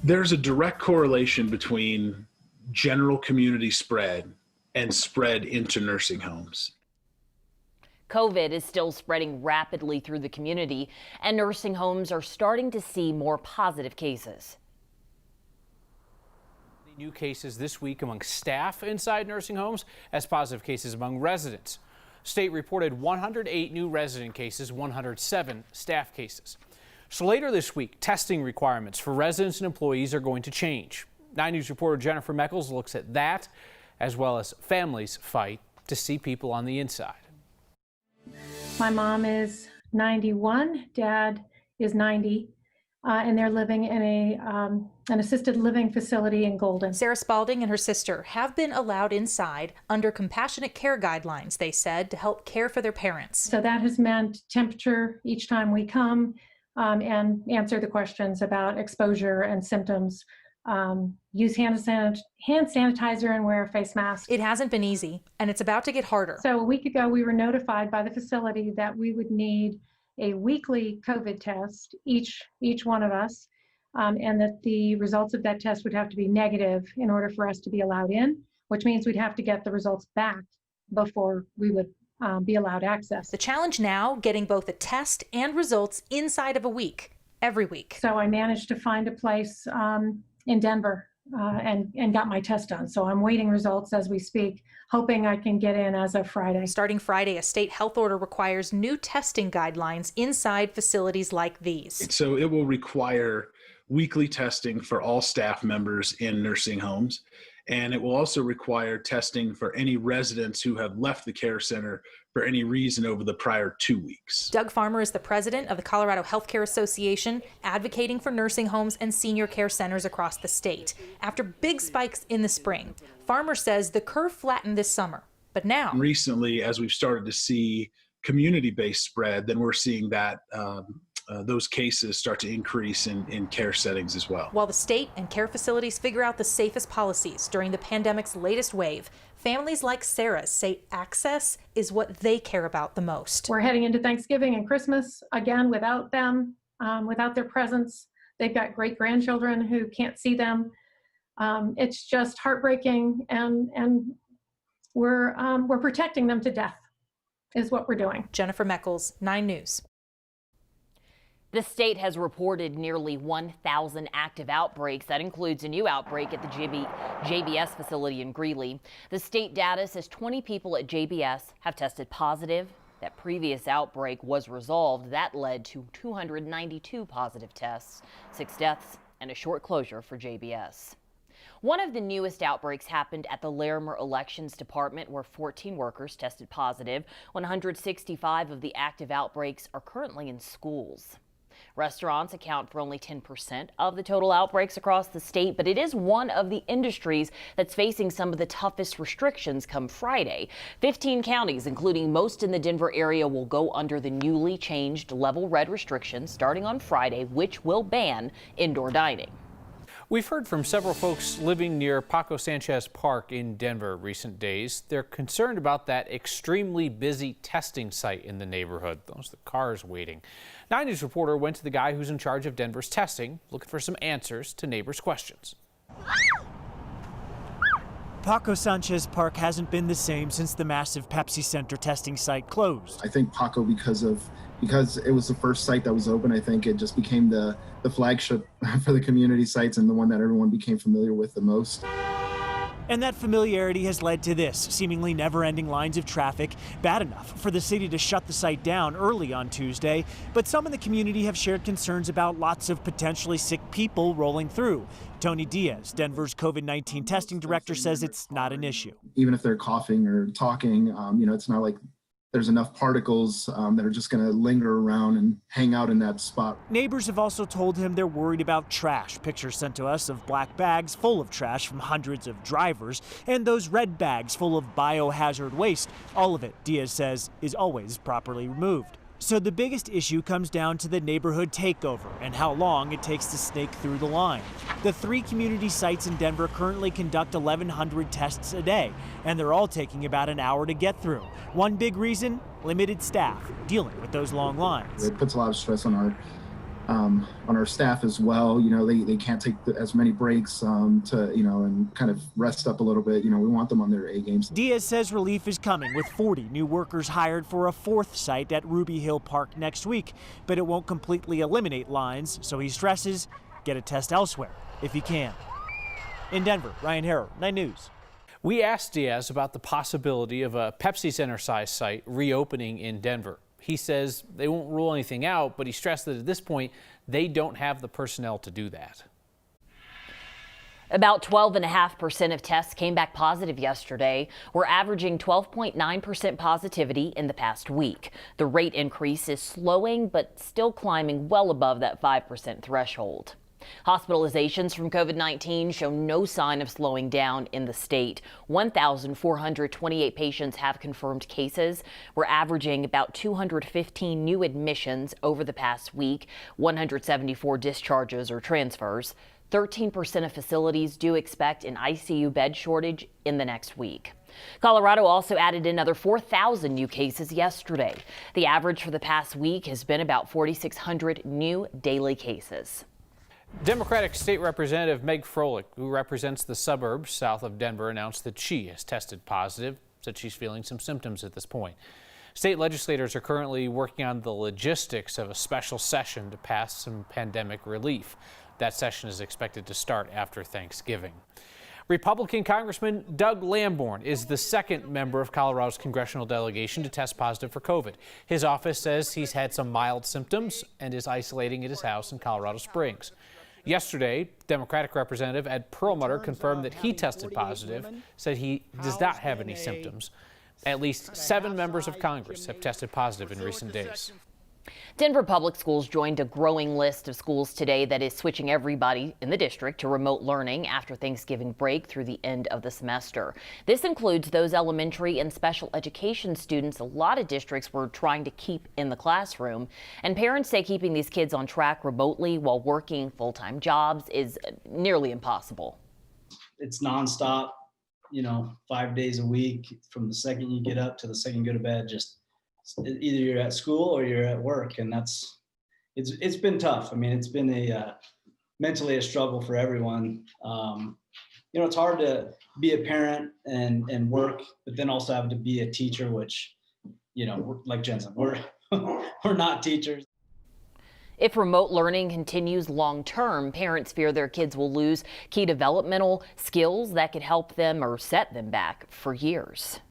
There's a direct correlation between general community spread and spread into nursing homes. COVID is still spreading rapidly through the community, and nursing homes are starting to see more positive cases. New cases this week among staff inside nursing homes as positive cases among residents. State reported 108 new resident cases, 107 staff cases. So later this week, testing requirements for residents and employees are going to change. 9 News reporter Jennifer Meckles looks at that, as well as families' fight to see people on the inside. My mom is 91, dad is 90, and they're living in an assisted living facility in Golden. Sarah Spalding and her sister have been allowed inside under compassionate care guidelines, they said, to help care for their parents. So that has meant temperature each time we come and answer the questions about exposure and symptoms. Use hand sanitizer and wear a face mask. It hasn't been easy, and it's about to get harder. So a week ago, we were notified by the facility that we would need a weekly COVID test, each one of us, and that the results of that test would have to be negative in order for us to be allowed in, which means we'd have to get the results back before we would be allowed access. The challenge now, getting both a test and results inside of a week, every week. So I managed to find a place in Denver and got my test done. So I'm waiting results as we speak, hoping I can get in as of Friday. Starting Friday, a state health order requires new testing guidelines inside facilities like these. So it will require weekly testing for all staff members in nursing homes. And it will also require testing for any residents who have left the care center for any reason over the prior 2 weeks. Doug Farmer is the president of the Colorado Healthcare Association, advocating for nursing homes and senior care centers across the state. After big spikes in the spring, Farmer says the curve flattened this summer, but now recently, as we've started to see community-based spread, then we're seeing that those cases start to increase in care settings as well. While the state and care facilities figure out the safest policies during the pandemic's latest wave, families like Sarah's say access is what they care about the most. We're heading into Thanksgiving and Christmas again without them, without their presence. They've got great grandchildren who can't see them. It's just heartbreaking, and we're protecting them to death is what we're doing. Jennifer Meckles, 9 News. The state has reported nearly 1,000 active outbreaks. That includes a new outbreak at the JBS facility in Greeley. The state data says 20 people at JBS have tested positive. That previous outbreak was resolved. That led to 292 positive tests, 6 deaths, and a short closure for JBS. One of the newest outbreaks happened at the Larimer Elections Department, where 14 workers tested positive. 165 of the active outbreaks are currently in schools. Restaurants account for only 10% of the total outbreaks across the state, but it is one of the industries that's facing some of the toughest restrictions come Friday. 15 counties, including most in the Denver area, will go under the newly changed level red restrictions starting on Friday, which will ban indoor dining. We've heard from several folks living near Paco Sanchez Park in Denver recent days. They're concerned about that extremely busy testing site in the neighborhood. Those the cars waiting. 9 News reporter went to the guy who's in charge of Denver's testing, looking for some answers to neighbors' questions. Paco Sanchez Park hasn't been the same since the massive Pepsi Center testing site closed. I think Paco, because it was the first site that was open, I think it just became the flagship for the community sites and the one that everyone became familiar with the most. And that familiarity has led to this, seemingly never-ending lines of traffic, bad enough for the city to shut the site down early on Tuesday. But some in the community have shared concerns about lots of potentially sick people rolling through. Tony Diaz, Denver's COVID-19 testing director, says it's not an issue. Even if they're coughing or talking, it's not like there's enough particles that are just going to linger around and hang out in that spot. Neighbors have also told him they're worried about trash. Pictures sent to us of black bags full of trash from hundreds of drivers, and those red bags full of biohazard waste. All of it, Diaz says, is always properly removed. So the biggest issue comes down to the neighborhood takeover and how long it takes to snake through the line. The 3 community sites in Denver currently conduct 1,100 tests a day, and they're all taking about an hour to get through. One big reason, limited staff dealing with those long lines. It puts a lot of stress on on our staff as well. You know, they can't take as many breaks to, you know, and kind of rest up a little bit. You know, we want them on their A games. Diaz says relief is coming with 40 new workers hired for a 4th site at Ruby Hill Park next week, but it won't completely eliminate lines, so he stresses get a test elsewhere if he can. In Denver, Ryan Harrow, 9 News. We asked Diaz about the possibility of a Pepsi Center-sized site reopening in Denver. He says they won't rule anything out, but he stressed that at this point, they don't have the personnel to do that. About 12.5% of tests came back positive yesterday. We're averaging 12.9% positivity in the past week. The rate increase is slowing, but still climbing well above that 5% threshold. Hospitalizations from COVID-19 show no sign of slowing down in the state. 1,428 patients have confirmed cases. We're averaging about 215 new admissions over the past week, 174 discharges or transfers. 13% of facilities do expect an ICU bed shortage in the next week. Colorado also added another 4,000 new cases yesterday. The average for the past week has been about 4,600 new daily cases. Democratic State Representative Meg Froelich, who represents the suburbs south of Denver, announced that she has tested positive, said she's feeling some symptoms at this point. State legislators are currently working on the logistics of a special session to pass some pandemic relief. That session is expected to start after Thanksgiving. Republican Congressman Doug Lamborn is the second member of Colorado's congressional delegation to test positive for COVID. His office says he's had some mild symptoms and is isolating at his house in Colorado Springs. Yesterday, Democratic Representative Ed Perlmutter confirmed that he tested positive, said he does not have any symptoms. At least 7 members of Congress have tested positive in recent days. Denver Public Schools joined a growing list of schools today that is switching everybody in the district to remote learning after Thanksgiving break through the end of the semester. This includes those elementary and special education students a lot of districts were trying to keep in the classroom. And parents say keeping these kids on track remotely while working full-time jobs is nearly impossible. It's nonstop, 5 days a week from the second you get up to the second you go to bed. Just either you're at school or you're at work, and it's been tough. I mean, it's been mentally a struggle for everyone. It's hard to be a parent and work, but then also have to be a teacher, which, like Jen said, we're not teachers. If remote learning continues long term, parents fear their kids will lose key developmental skills that could help them or set them back for years.